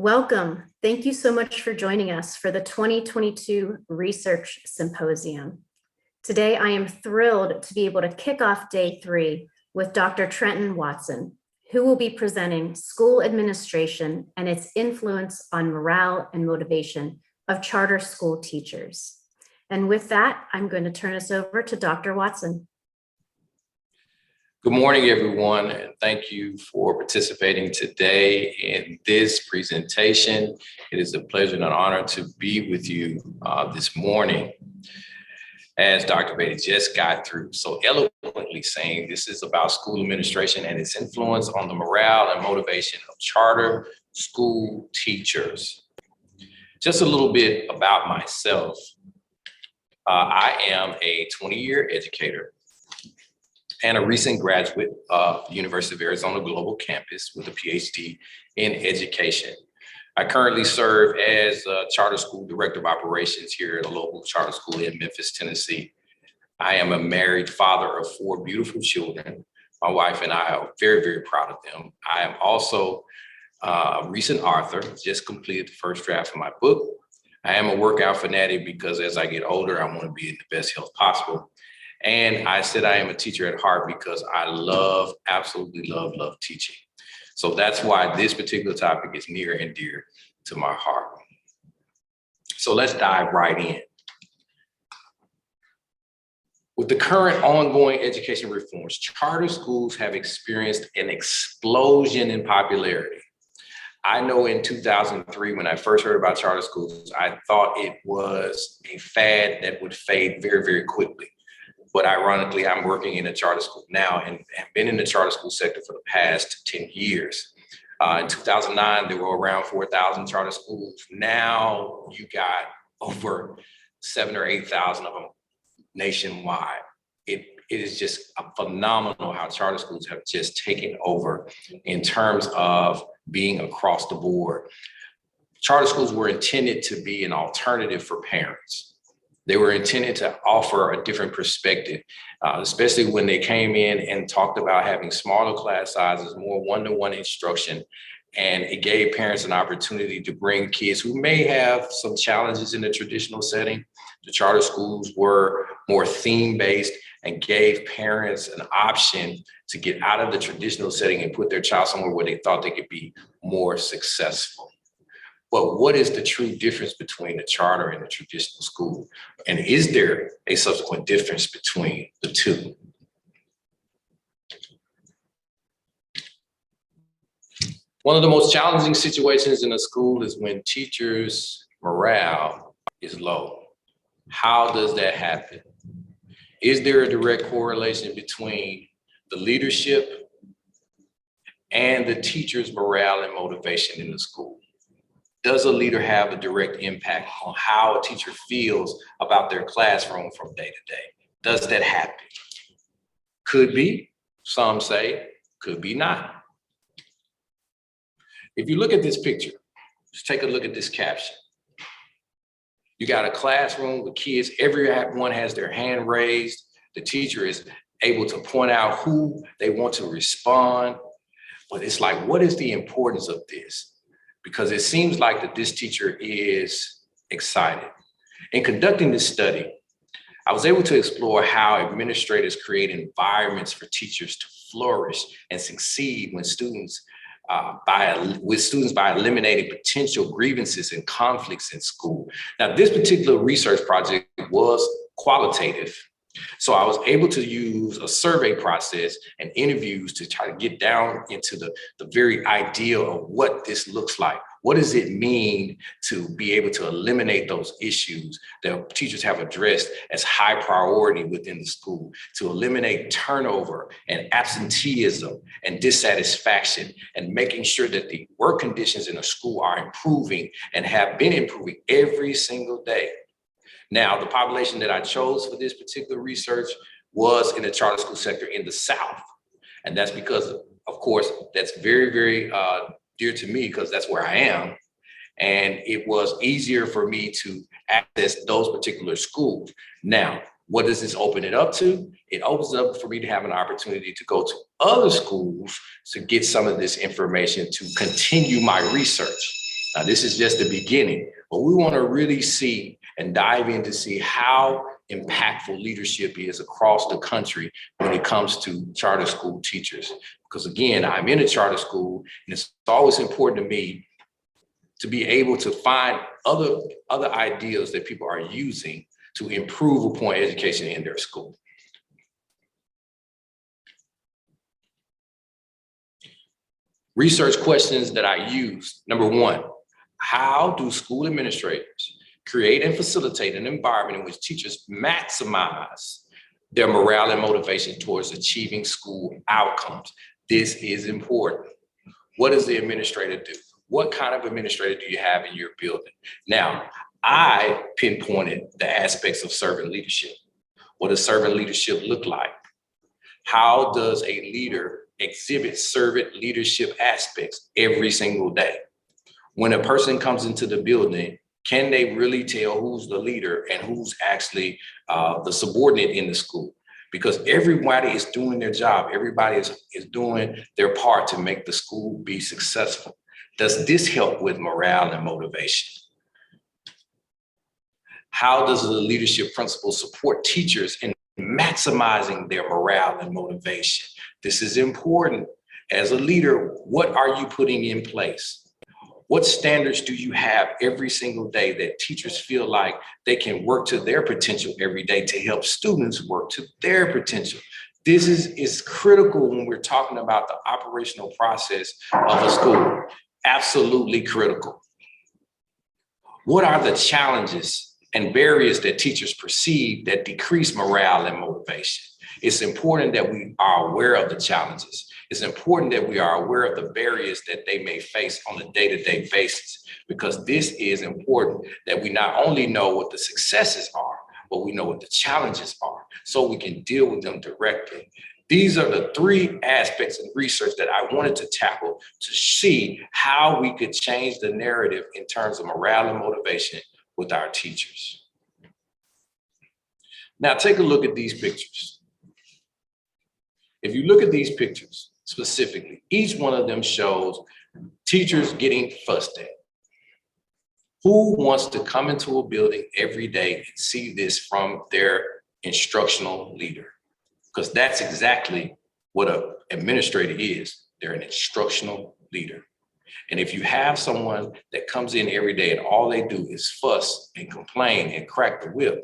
Welcome. Thank you so much for joining us for the 2022 Research Symposium. Today, I am thrilled to be able to kick off day 3 with Dr. Trenton Watson, who will be presenting school administration and its influence on morale and motivation of charter school teachers. And with that, I'm going to turn us over to Dr. Watson. Good morning, everyone, and thank you for participating today in this presentation. It is a pleasure and an honor to be with you this morning. As Dr. Beatty just got through so eloquently saying, this is about school administration and its influence on the morale and motivation of charter school teachers. Just a little bit about myself. I am a 20-year educator and a recent graduate of the University of Arizona Global Campus with a PhD in education. I currently serve as a charter school director of operations here at a local charter school in Memphis, Tennessee. I am a married father of 4 beautiful children. My wife and I are very, very proud of them. I am also a recent author, just completed the first draft of my book. I am a workout fanatic because as I get older, I want to be in the best health possible. And I said I am a teacher at heart because I absolutely love teaching. So that's why this particular topic is near and dear to my heart. So let's dive right in. With the current ongoing education reforms, charter schools have experienced an explosion in popularity. I know in 2003, when I first heard about charter schools, I thought it was a fad that would fade very, very quickly. But ironically, I'm working in a charter school now and have been in the charter school sector for the past 10 years. In 2009, there were around 4,000 charter schools. Now you got over 7,000 or 8,000 of them nationwide. It is just phenomenal how charter schools have just taken over in terms of being across the board. Charter schools were intended to be an alternative for parents. They were intended to offer a different perspective, especially when they came in and talked about having smaller class sizes, more one-to-one instruction, and it gave parents an opportunity to bring kids who may have some challenges in the traditional setting. The charter schools were more theme-based and gave parents an option to get out of the traditional setting and put their child somewhere where they thought they could be more successful. But what is the true difference between the charter and the traditional school? And is there a subsequent difference between the two? One of the most challenging situations in a school is when teachers' morale is low. How does that happen? Is there a direct correlation between the leadership and the teacher's morale and motivation in the school? Does a leader have a direct impact on how a teacher feels about their classroom from day to day? Does that happen? Could be, some say, could be not. If you look at this picture, just take a look at this caption. You got a classroom with kids, everyone has their hand raised. The teacher is able to point out who they want to respond. But it's like, what is the importance of this? Because it seems like that this teacher is excited. In conducting this study, I was able to explore how administrators create environments for teachers to flourish and succeed when students by eliminating potential grievances and conflicts in school. Now, this particular research project was qualitative. So I was able to use a survey process and interviews to try to get down into the very idea of what this looks like. What does it mean to be able to eliminate those issues that teachers have addressed as high priority within the school, to eliminate turnover and absenteeism and dissatisfaction, and making sure that the work conditions in a school are improving and have been improving every single day. Now, the population that I chose for this particular research was in the charter school sector in the South. And that's because, of course, that's very, very dear to me because that's where I am. And it was easier for me to access those particular schools. Now, what does this open it up to? It opens it up for me to have an opportunity to go to other schools to get some of this information to continue my research. Now, this is just the beginning, but we want to really see and dive in to see how impactful leadership is across the country when it comes to charter school teachers. Because again, I'm in a charter school, and it's always important to me to be able to find other ideas that people are using to improve upon education in their school. Research questions that I use. Number one, how do school administrators create and facilitate an environment in which teachers maximize their morale and motivation towards achieving school outcomes? This is important. What does the administrator do? What kind of administrator do you have in your building? Now, I pinpointed the aspects of servant leadership. What does servant leadership look like? How does a leader exhibit servant leadership aspects every single day? When a person comes into the building, can they really tell who's the leader and who's actually the subordinate in the school? Because everybody is doing their job. Everybody is doing their part to make the school be successful. Does this help with morale and motivation? How does the leadership principle support teachers in maximizing their morale and motivation? This is important. As a leader, what are you putting in place? What standards do you have every single day that teachers feel like they can work to their potential every day to help students work to their potential? This is critical when we're talking about the operational process of a school. Absolutely critical. What are the challenges and barriers that teachers perceive that decrease morale and motivation? It's important that we are aware of the challenges. It's important that we are aware of the barriers that they may face on a day-to-day basis, because this is important that we not only know what the successes are, but we know what the challenges are so we can deal with them directly. These are the three aspects of research that I wanted to tackle to see how we could change the narrative in terms of morale and motivation with our teachers. Now, take a look at these pictures. If you look at these pictures specifically, each one of them shows teachers getting fussed at. Who wants to come into a building every day and see this from their instructional leader? Because that's exactly what an administrator is. They're an instructional leader. And if you have someone that comes in every day and all they do is fuss and complain and crack the whip,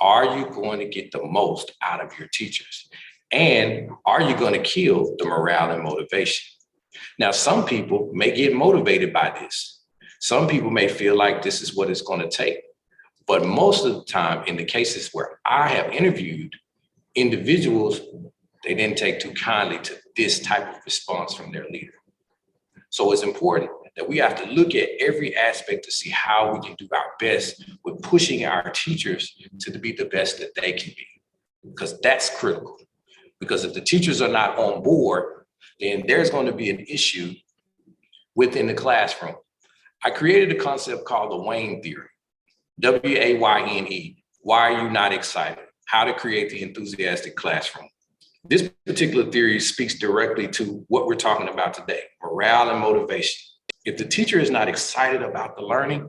are you going to get the most out of your teachers? And are you going to kill the morale and motivation? Now, some people may get motivated by this. Some people may feel like this is what it's going to take. But most of the time, in the cases where I have interviewed individuals, they didn't take too kindly to this type of response from their leader. So it's important that we have to look at every aspect to see how we can do our best with pushing our teachers to be the best that they can be, because that's critical. Because if the teachers are not on board, then there's going to be an issue within the classroom. I created a concept called the Wayne theory, W-A-Y-N-E. Why are you not excited? How to create the enthusiastic classroom. This particular theory speaks directly to what we're talking about today, morale and motivation. If the teacher is not excited about the learning,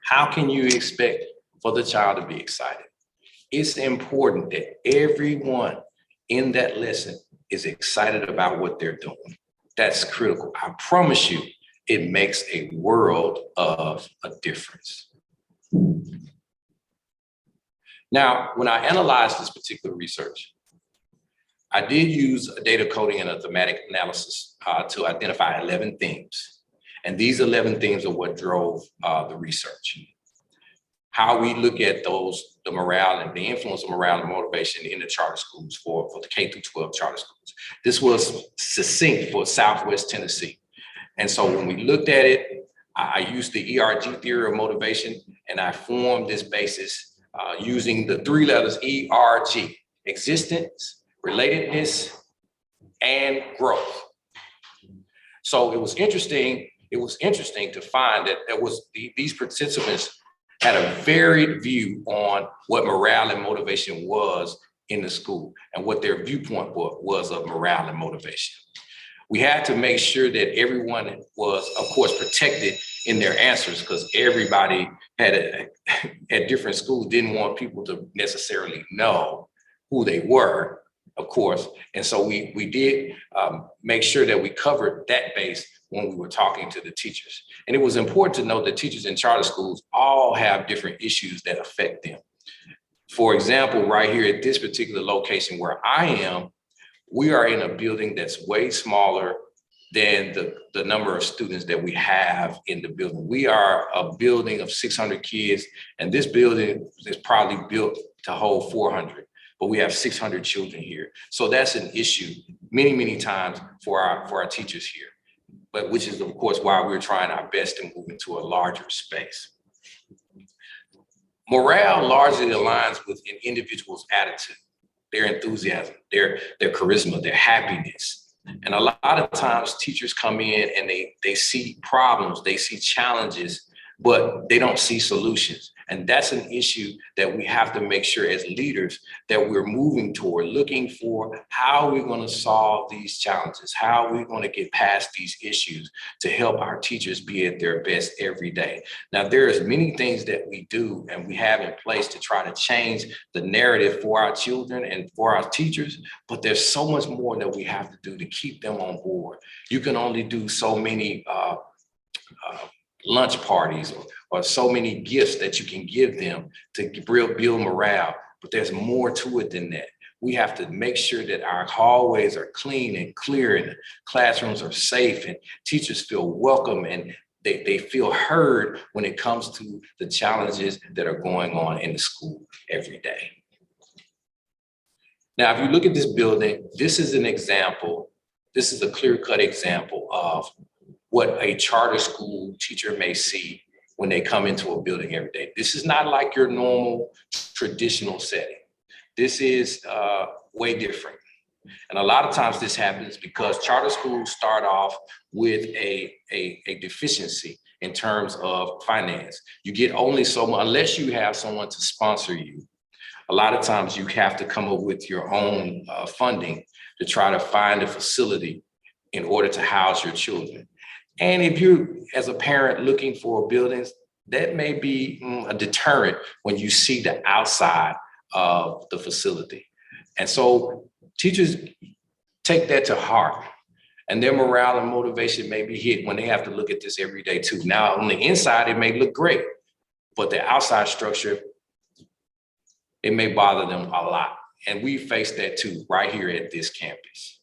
how can you expect for the child to be excited? It's important that everyone in that lesson is excited about what they're doing. That's critical. I promise you, it makes a world of a difference. Now, when I analyzed this particular research, I did use data coding and a thematic analysis to identify 11 themes. And these 11 themes are what drove the research. How we look at those, the morale and the influence of morale and motivation in the charter schools for the K through 12 charter schools. This was succinct for Southwest Tennessee. And so when we looked at it, I used the ERG theory of motivation, and I formed this basis using the three letters ERG: existence, relatedness, and growth. So it was interesting to find that these participants had a varied view on what morale and motivation was in the school and what their viewpoint was of morale and motivation. We had to make sure that everyone was, of course, protected in their answers because everybody at different schools didn't want people to necessarily know who they were, of course. And so we did make sure that we covered that base when we were talking to the teachers. And it was important to know that teachers in charter schools all have different issues that affect them. For example, right here at this particular location where I am, we are in a building that's way smaller than the number of students that we have in the building. We are a building of 600 kids, and this building is probably built to hold 400, but we have 600 children here. So that's an issue many, many times for our teachers here, but which is of course why we're trying our best to move into a larger space. Morale largely aligns with an individual's attitude, their enthusiasm, their charisma, their happiness. And a lot of times teachers come in and they see problems, they see challenges, but they don't see solutions. And that's an issue that we have to make sure as leaders that we're moving toward, looking for how we're going to solve these challenges, how we're going to get past these issues to help our teachers be at their best every day. Now, there's many things that we do and we have in place to try to change the narrative for our children and for our teachers, but there's so much more that we have to do to keep them on board. You can only do so many lunch parties or so many gifts that you can give them to build morale, but there's more to it than that. We have to make sure that our hallways are clean and clear and classrooms are safe and teachers feel welcome and they feel heard when it comes to the challenges that are going on in the school every day. Now, if you look at this building, this is an example, this is a clear-cut example of what a charter school teacher may see when they come into a building every day. This is not like your normal traditional setting. This is way different. And a lot of times this happens because charter schools start off with a deficiency in terms of finance. You get only so much, unless you have someone to sponsor you. A lot of times you have to come up with your own funding to try to find a facility in order to house your children. And if you're, as a parent, looking for buildings, that may be a deterrent when you see the outside of the facility. And so teachers take that to heart, and their morale and motivation may be hit when they have to look at this every day too. Now, on the inside, it may look great, but the outside structure, it may bother them a lot. And we face that too, right here at this campus.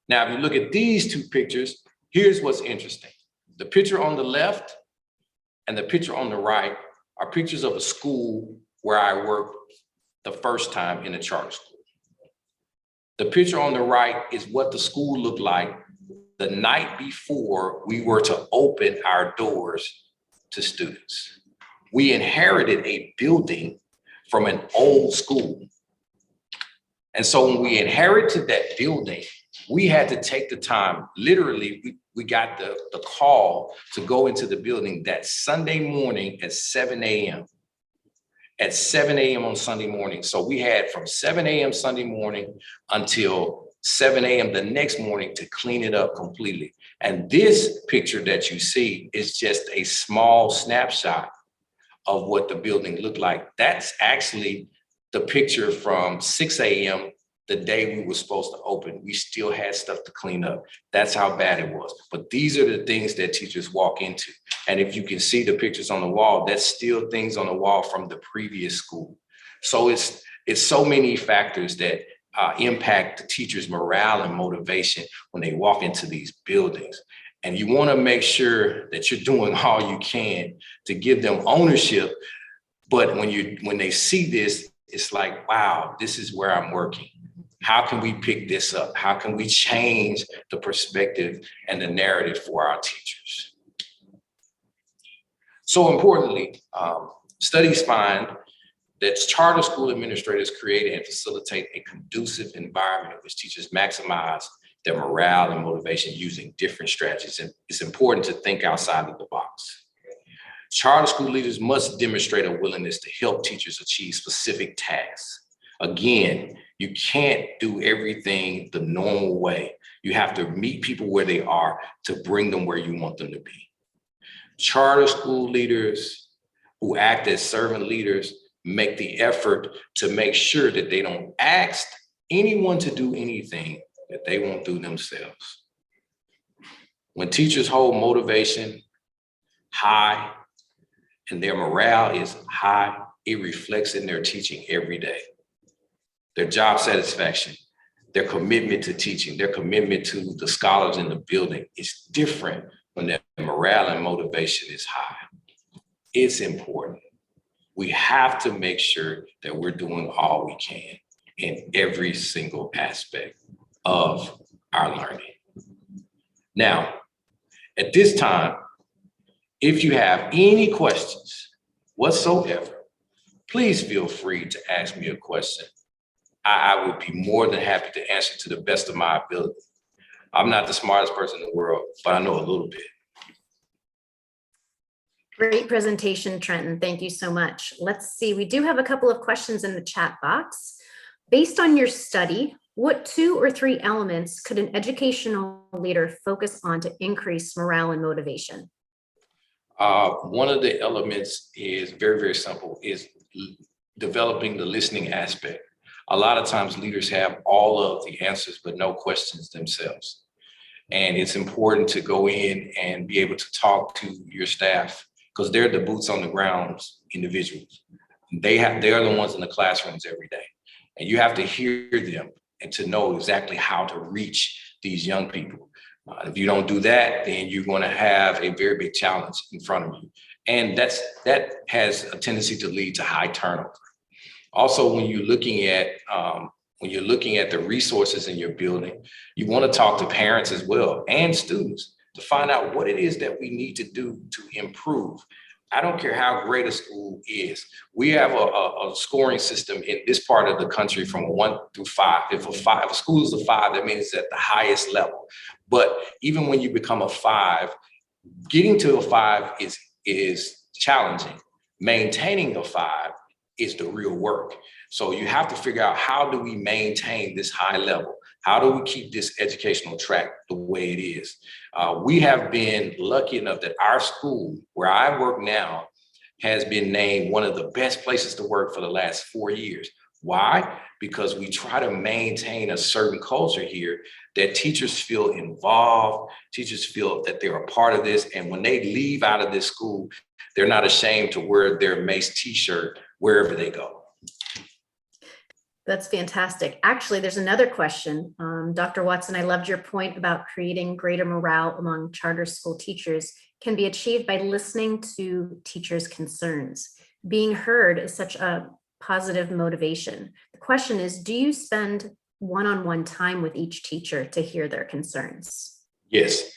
Now, if you look at these two pictures, here's what's interesting. The picture on the left and the picture on the right are pictures of a school where I worked the first time in a charter school. The picture on the right is what the school looked like the night before we were to open our doors to students. We inherited a building from an old school. And so when we inherited that building, we had to take the time, literally, we got the call to go into the building that Sunday morning at 7 a.m. At 7 a.m. on Sunday morning. So we had from 7 a.m. Sunday morning until 7 a.m. the next morning to clean it up completely. And this picture that you see is just a small snapshot of what the building looked like. That's actually the picture from 6 a.m. the day we were supposed to open. We still had stuff to clean up. That's how bad it was. But these are the things that teachers walk into. And if you can see the pictures on the wall, that's still things on the wall from the previous school. So it's so many factors that impact the teachers' morale and motivation when they walk into these buildings. And you want to make sure that you're doing all you can to give them ownership. But when they see this, it's like, wow, this is where I'm working. How can we pick this up? How can we change the perspective and the narrative for our teachers? So importantly, studies find that charter school administrators create and facilitate a conducive environment in which teachers maximize their morale and motivation using different strategies. And it's important to think outside of the box. Charter school leaders must demonstrate a willingness to help teachers achieve specific tasks. Again, You can't do everything the normal way. You have to meet people where they are to bring them where you want them to be. Charter school leaders who act as servant leaders make the effort to make sure that they don't ask anyone to do anything that they won't do themselves. When teachers hold motivation high and their morale is high, it reflects in their teaching every day. Their job satisfaction, their commitment to teaching, their commitment to the scholars in the building is different when their morale and motivation is high. It's important. We have to make sure that we're doing all we can in every single aspect of our learning. Now, at this time, if you have any questions whatsoever, please feel free to ask me a question. I would be more than happy to answer to the best of my ability. I'm not the smartest person in the world, but I know a little bit. Great presentation, Trenton. Thank you so much. Let's see, we do have a couple of questions in the chat box. Based on your study, what 2 or 3 elements could an educational leader focus on to increase morale and motivation? One of the elements is very, very simple, is developing the listening aspect. A lot of times leaders have all of the answers, but no questions themselves. And it's important to go in and be able to talk to your staff because they're the boots on the ground individuals. They are the ones in the classrooms every day. And you have to hear them and to know exactly how to reach these young people. If you don't do that, then you're going to have a very big challenge in front of you. And that has a tendency to lead to high turnover. Also, when you're looking at the resources in your building, you want to talk to parents as well and students to find out what it is that we need to do to improve. I don't care how great a school is. We have a scoring system in this part of the country from 1 through 5. If a school is a 5, that means it's at the highest level. But even when you become a 5, getting to a 5 is challenging. Maintaining a 5 is the real work. So you have to figure out, how do we maintain this high level? How do we keep this educational track the way it is? We have been lucky enough that our school, where I work now, has been named one of the best places to work for the last 4 years. Why? Because we try to maintain a certain culture here that teachers feel involved, teachers feel that they're a part of this. And when they leave out of this school, they're not ashamed to wear their Mace t-shirt wherever they go. That's fantastic. Actually, there's another question. Dr. Watson, I loved your point about creating greater morale among charter school teachers can be achieved by listening to teachers' concerns. Being heard is such a positive motivation. The question is, do you spend one-on-one time with each teacher to hear their concerns? Yes,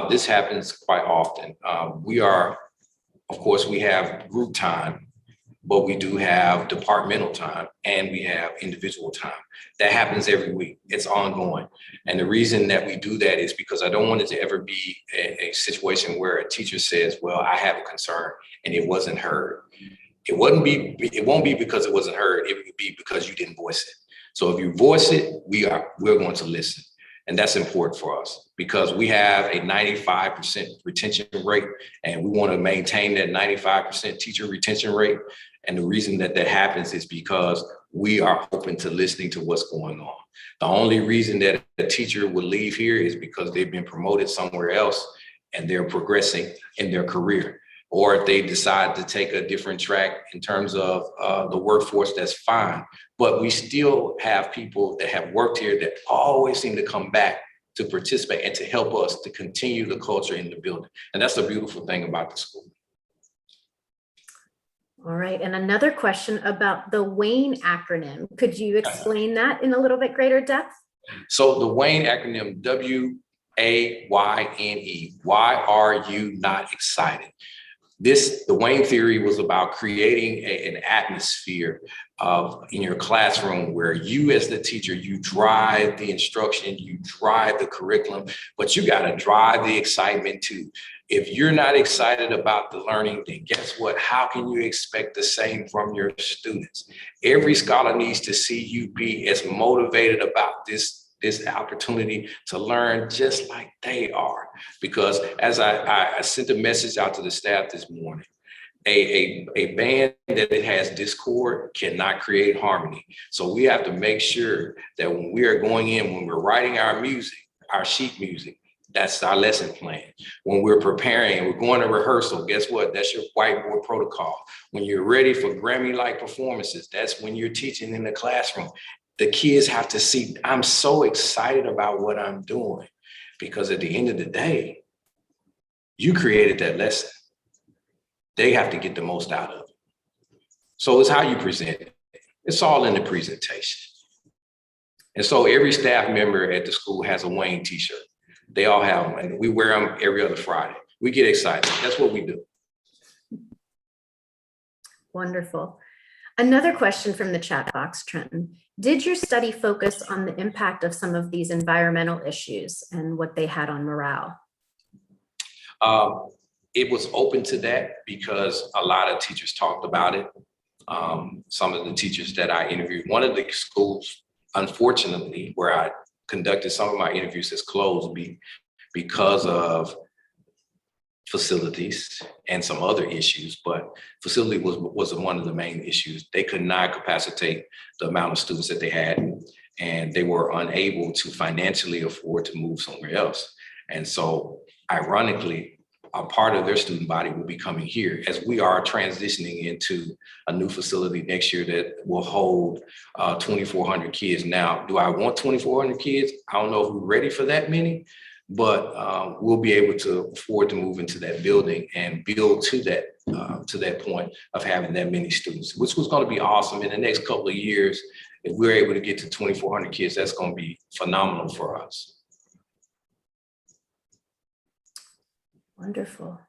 this happens quite often. Of course, we have group time, but we do have departmental time and we have individual time. That happens every week. It's ongoing. And the reason that we do that is because I don't want it to ever be a situation where a teacher says, well, I have a concern and it wasn't heard. It won't be because it wasn't heard. It would be because you didn't voice it. So if you voice it, we're going to listen. And that's important for us because we have a 95% retention rate and we want to maintain that 95% teacher retention rate. And the reason that happens is because we are open to listening to what's going on. The only reason that a teacher would leave here is because they've been promoted somewhere else and they're progressing in their career. Or if they decide to take a different track in terms of the workforce, that's fine. But we still have people that have worked here that always seem to come back to participate and to help us to continue the culture in the building. And that's the beautiful thing about the school. All right, and another question about the WAYNE acronym. Could you explain that in a little bit greater depth? So the WAYNE acronym, WAYNE, why are you not excited? The WAYNE theory was about creating an atmosphere in your classroom where you as the teacher, you drive the instruction, you drive the curriculum, but you got to drive the excitement too. If you're not excited about the learning, then guess what? How can you expect the same from your students? Every scholar needs to see you be as motivated about this opportunity to learn just like they are. Because as I sent a message out to the staff this morning, a band that it has discord cannot create harmony. So we have to make sure that when we are going in, when we're writing our music, our sheet music, that's our lesson plan. When we're preparing and we're going to rehearsal, guess what? That's your whiteboard protocol. When you're ready for Grammy-like performances, that's when you're teaching in the classroom. The kids have to see, I'm so excited about what I'm doing, because at the end of the day, you created that lesson. They have to get the most out of it. So it's how you present it. It's all in the presentation. And so every staff member at the school has a Wayne t-shirt. They all have them, and we wear them every other Friday. We get excited. That's what we do. Wonderful. Another question from the chat box, Trenton. Did your study focus on the impact of some of these environmental issues and what they had on morale? It was open to that because a lot of teachers talked about it. Some of the teachers that I interviewed, one of the schools, unfortunately, where I conducted some of my interviews has closed because of facilities and some other issues, but facility was one of the main issues. They could not capacitate the amount of students that they had, and they were unable to financially afford to move somewhere else. And so ironically, a part of their student body will be coming here as we are transitioning into a new facility next year that will hold 2,400 kids. Now, do I want 2,400 kids? I don't know if we're ready for that many, but we'll be able to afford to move into that building and build to that point of having that many students, which was going to be awesome. In the next couple of years, if we're able to get to 2,400 kids, that's going to be phenomenal for us. Wonderful.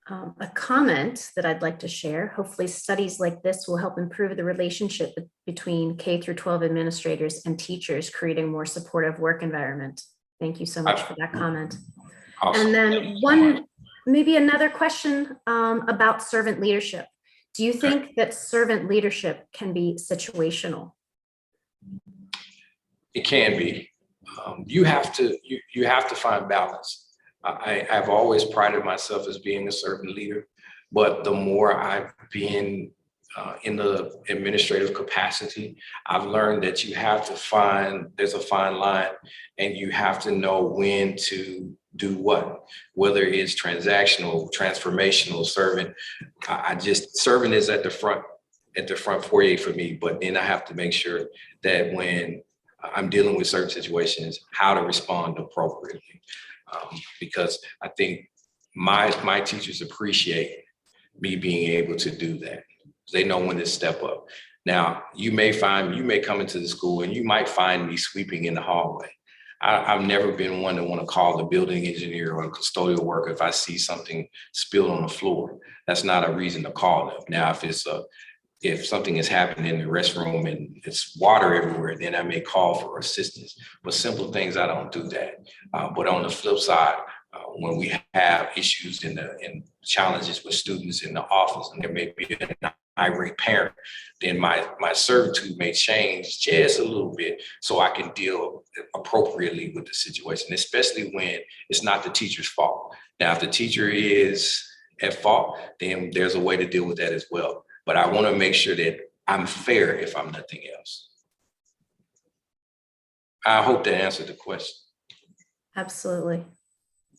A comment that I'd like to share, hopefully studies like this will help improve the relationship between K through 12 administrators and teachers, creating a more supportive work environment. Thank you so much for that comment. Awesome. And then maybe another question about servant leadership. Do you think that servant leadership can be situational? It can be. You have to find balance. I've always prided myself as being a servant leader, but the more I've been in the administrative capacity, I've learned that you have to there's a fine line, and you have to know when to do what, whether it's transactional, transformational, servant. Servant is at the front foyer for me, but then I have to make sure that when I'm dealing with certain situations, how to respond appropriately. Because I think my teachers appreciate me being able to do that. They know when to step up. Now, you may come into the school and you might find me sweeping in the hallway. I've never been one to want to call the building engineer or a custodial worker if I see something spilled on the floor. That's not a reason to call them. Now, if something is happening in the restroom and it's water everywhere, then I may call for assistance. But simple things, I don't do that. But on the flip side, when we have issues and challenges with students in the office, and there may be an irate parent, then my servitude may change just a little bit so I can deal appropriately with the situation, especially when it's not the teacher's fault. Now, if the teacher is at fault, then there's a way to deal with that as well. But I want to make sure that I'm fair if I'm nothing else. I hope that answered the question. Absolutely.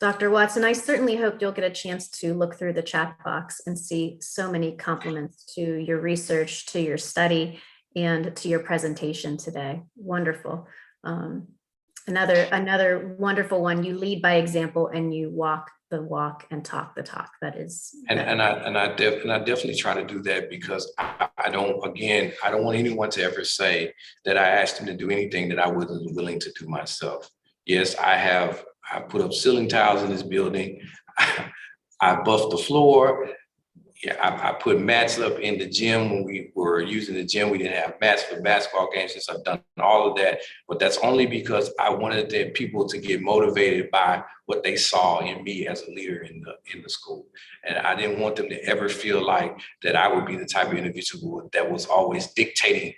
Dr. Watson, I certainly hope you'll get a chance to look through the chat box and see so many compliments to your research, to your study, and to your presentation today. Wonderful. Another wonderful one. You lead by example and you walk the walk and talk the talk. That is. And I definitely try to do that because I don't want anyone to ever say that I asked them to do anything that I wasn't willing to do myself. Yes, I put up ceiling tiles in this building. I buffed the floor. Yeah, I put mats up in the gym when we were using the gym. We didn't have mats for basketball games, since I've done all of that. But that's only because I wanted the people to get motivated by what they saw in me as a leader in the school. And I didn't want them to ever feel like that I would be the type of individual that was always dictating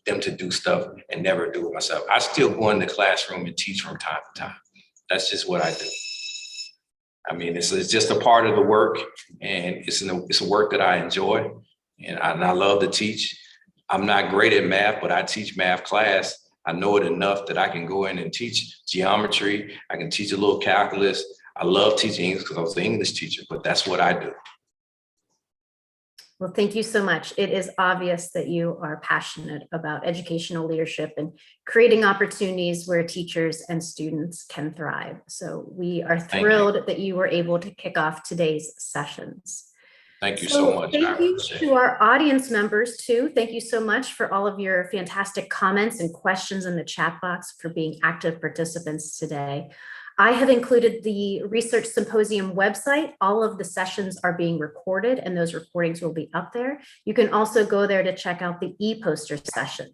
them to do stuff and never do it myself. I still go in the classroom and teach from time to time. That's just what I do. I mean, it's just a part of the work, and it's a work that I enjoy, and I love to teach. I'm not great at math, but I teach math class. I know it enough that I can go in and teach geometry. I can teach a little calculus. I love teaching English because I was an English teacher, but that's what I do. Well, thank you so much. It is obvious that you are passionate about educational leadership and creating opportunities where teachers and students can thrive. So we are thrilled that you were able to kick off today's sessions. Thank you so much. Thank you to our audience members too. Thank you so much for all of your fantastic comments and questions in the chat box, for being active participants today. I have included the Research Symposium website. All of the sessions are being recorded, and those recordings will be up there. You can also go there to check out the e-poster sessions.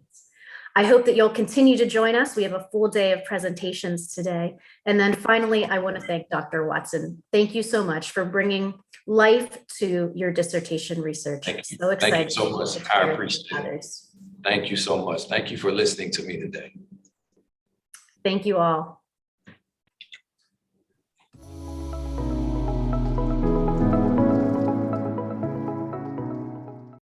I hope that you'll continue to join us. We have a full day of presentations today. And then finally, I want to thank Dr. Watson. Thank you so much for bringing life to your dissertation research. Thank you. So excited. Thank you so much. I appreciate it. Thank you so much. Thank you for listening to me today. Thank you all.